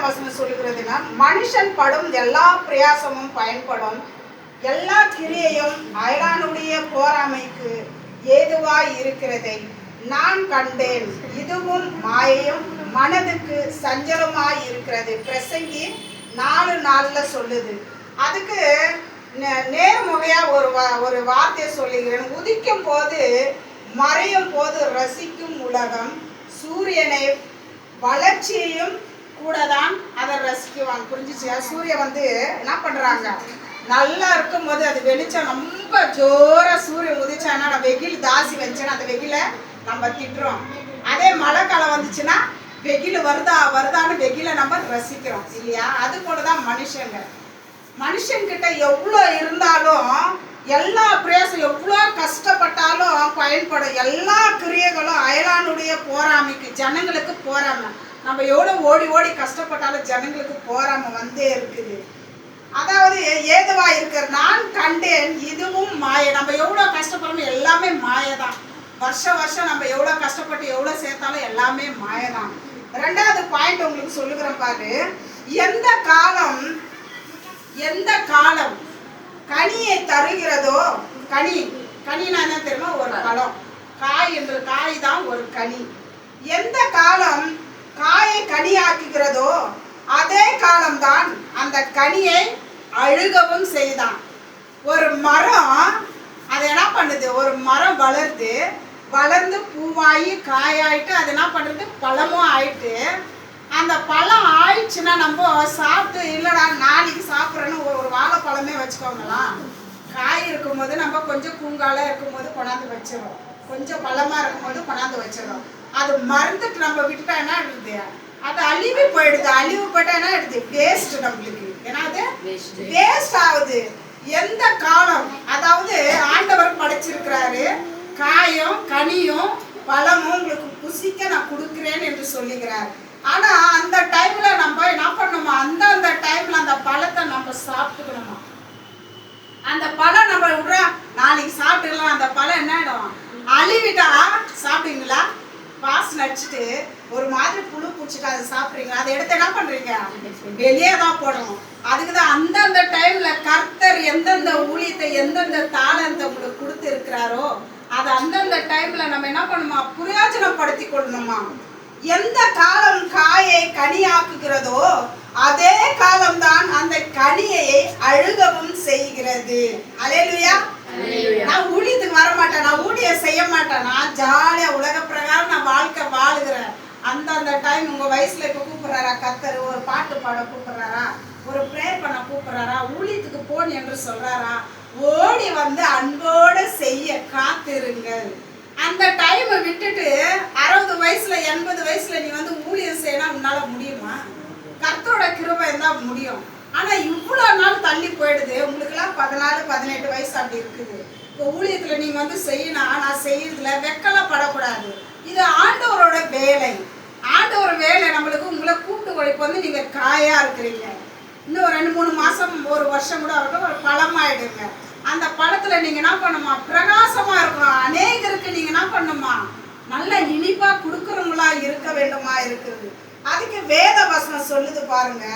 வசனம் சொல்லுகிறதுனா, மனுஷன் படும் எல்லா பிரயாசமும் பயன்படும், எல்லா கிரியையும் அயலானுடைய போராமைக்கு ஏதுவாய் இருக்கிறதை நான் கண்டேன், இதுவும் மாயையும் மனதுக்கு சஞ்சலமாய் இருக்கிறது. பிரசங்கி 4:4 சொல்லுது. அதுக்கு நேர்முகையா ஒரு வார்த்தையை சொல்லுகிறேன். உதிக்கும் போது மறையும் போது ரசிக்கும் உலகம் சூரியனை வளர்ச்சியையும் கூட தான் அதை ரசிக்குவாங்க. புரிஞ்சிச்சியா? சூரியன் என்ன பண்றாங்க, நல்லா இருக்கும் போது அது வெளிச்சம் ரொம்ப ஜோரா சூரியன் உதிச்சானா, வெயில் தாசி வச்சேன்னா அந்த வெயில நம்ம திட்டுறோம். அதே மழை காலம் வந்துச்சுன்னா வெயில் வருதான்னு வெயில நம்ம ரசிக்கிறோம் இல்லையா? அது போலதான் மனுஷன்கிட்ட எவ்வளோ இருந்தாலும், எல்லா பிரயாசம் எவ்வளோ கஷ்டப்பட்டாலும் பயன்படும். எல்லா கிரியைகளும் அயலானுடைய போராமைக்கு, ஜனங்களுக்கு போராமை. நம்ம எவ்வளோ ஓடி ஓடி கஷ்டப்பட்டாலும் ஜனங்களுக்கு போராமை வந்தே இருக்குது. அதாவது ஏதுவா இருக்கிற நான் கண்டேன், இதுவும் மாயை. நம்ம எவ்வளோ கஷ்டப்படுறோம் எல்லாமே மாயதான். வருஷம் நம்ம எவ்வளோ கஷ்டப்பட்டு எவ்வளோ சேர்த்தாலும் எல்லாமே மாயதான். 2வது பாயிண்ட் உங்களுக்கு சொல்லுகிறேன் பாரு. எந்த காலம் கனியை தருகிறதோ, கனினா என்ன தெரியுமா? ஒரு பழம். காய் தான் ஒரு கனி. எந்த காலம் காயை கனியாக்குகிறதோ அதே காலம்தான் அந்த கனியை அழுகவும் செய்தான். ஒரு மரம் அது என்ன பண்ணுது? ஒரு மரம் வளர்ந்து பூவாயி காயாயிட்டு அது என்ன பண்ணுறது? பழமும் ஆயிட்டு. அந்த பழம் ஆயிடுச்சுன்னா நம்ம சாப்பிட்டு, இல்லைடா நாளைக்கு சாப்பிட்றேன்னு ஒரு வாழைப்பழமே வச்சுக்கோங்களாம். காய் இருக்கும்போது நம்ம கொஞ்சம் பூங்கால இருக்கும்போது கொண்டாந்து வச்சிடும், கொஞ்சம் பழமாக இருக்கும்போது கொண்டாந்து வச்சிடும். அது மறந்துட்டு நம்ம விட்டுட்டா என்ன ஆகுது? அது அழிவு போயிடுது. அழிவு போயிட்டா என்ன ஆயிடுது? வேஸ்ட் நம்மளுக்கு. ஏன்னா அது வேஸ்ட் ஆகுது. எந்த காலம், அதாவது ஆண்டவர் படைச்சிருக்கிறாரு, காயும் கனியும் பழமும் உங்களுக்கு புசிக்க நான் கொடுக்குறேன் என்று சொல்லுகிறார். ஆனா அந்த டைம்ல நம்ம என்ன பண்ணணுமா? அந்த டைம்ல அந்த பழத்தை நம்ம சாப்பிட்டுக்கணுமா? அந்த பழம் நம்ம விடுற நாளைக்கு சாப்பிட்டுக்கலாம். அந்த பழம் என்ன ஆயிடும்? அழிவிட்டா சாப்பிடுவீங்களா? வாசனை அடிச்சுட்டு ஒரு மாதிரி புழு பூச்சிட்டு அதை சாப்பிட்றீங்களா? அதை எடுத்து என்ன பண்றீங்க? வெளியே தான் போடணும். அதுக்குதான் அந்தந்த டைம்ல கர்த்தர் எந்தெந்த ஊழியத்தை எந்தெந்த தாளத்தை உங்களுக்கு கொடுத்து இருக்கிறாரோ அதை அந்தந்த டைம்ல நம்ம என்ன பண்ணுமா? பிரயோஜனப்படுத்தி கொள்ளணுமா? எந்த காலம் காயை கனியாக்குகிறதோ அதே காலம்தான் அந்த கனியை அழுகவும் செய்கிறது. அல்லேலூயா. நான் ஊழியத்துக்கு வர மாட்டேன், நான் ஊழியம் செய்ய மாட்டேன், நான் ஜாலியா உலக பிரகாரம் நான் வாழ்க்கை வாழுகிறேன். அந்த டைம் உங்க வயசுல இப்ப கூப்பிடுறாரா கர்த்தர்? ஒரு பாட்டு பாட கூப்பிடுறாரா? ஒரு ப்ரேயர் பண்ண கூப்பிடுறாரா? ஊழியத்துக்கு போன் என்று சொல்றாரா? ஓடி அன்போடு செய்ய காத்திருங்கள். அந்த டைமை விட்டுட்டு 60 வயசுல 80 வயசுல நீ ஊழியம் செய்யணும், உன்னால முடியுமா? கர்த்தரோட கிருபை இருந்தா முடியும். ஆனா இவ்வளவு நாள் தள்ளி போயிடுது. உங்களுக்கு எல்லாம் 14 18 வயசு அப்படி இருக்குது. இப்போ ஊழியத்துல நீங்க செய்யணும். நான் செய்யறதுல வெக்கலாம் படக்கூடாது. இது ஆண்டவரோட வேலை. ஆண்டவர் வேலை நம்மளுக்கு. உங்களை கூப்பிட்டு நீங்க காயா இருக்கிறீங்க. இன்னும் 2-3 மாசம் 1 வருஷம் கூட ஆகட்டும், ஒரு பழமாயிடுங்க. அந்த பழத்துல நீங்க என்ன பண்ணுமா? பிரகாசமா இருக்கணும். அநேகருக்கு நீங்க என்ன பண்ணுமா? நல்ல இனிப்பா கொடுக்குறவங்களா இருக்க வேண்டுமா இருக்கிறது. அதுக்கு வேத வசனம் சொல்லுது பாருங்க.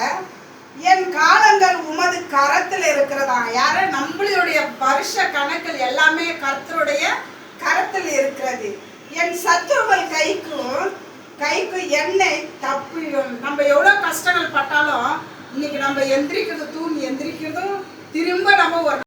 என் காலங்கள் உமது கரத்தில் இருக்கிறதா. யார? நம்மளுடைய வருஷ கணக்கில் எல்லாமே கர்த்தருடைய கரத்தில் இருக்கிறது. என் சத்துருவல் கைக்கு எண்ணெய் தப்பியும். நம்ம எவ்வளவு கஷ்டங்கள் பட்டாலும் இன்னைக்கு நம்ம எந்திரிக்கிறதும் திரும்ப நம்ம ஒரு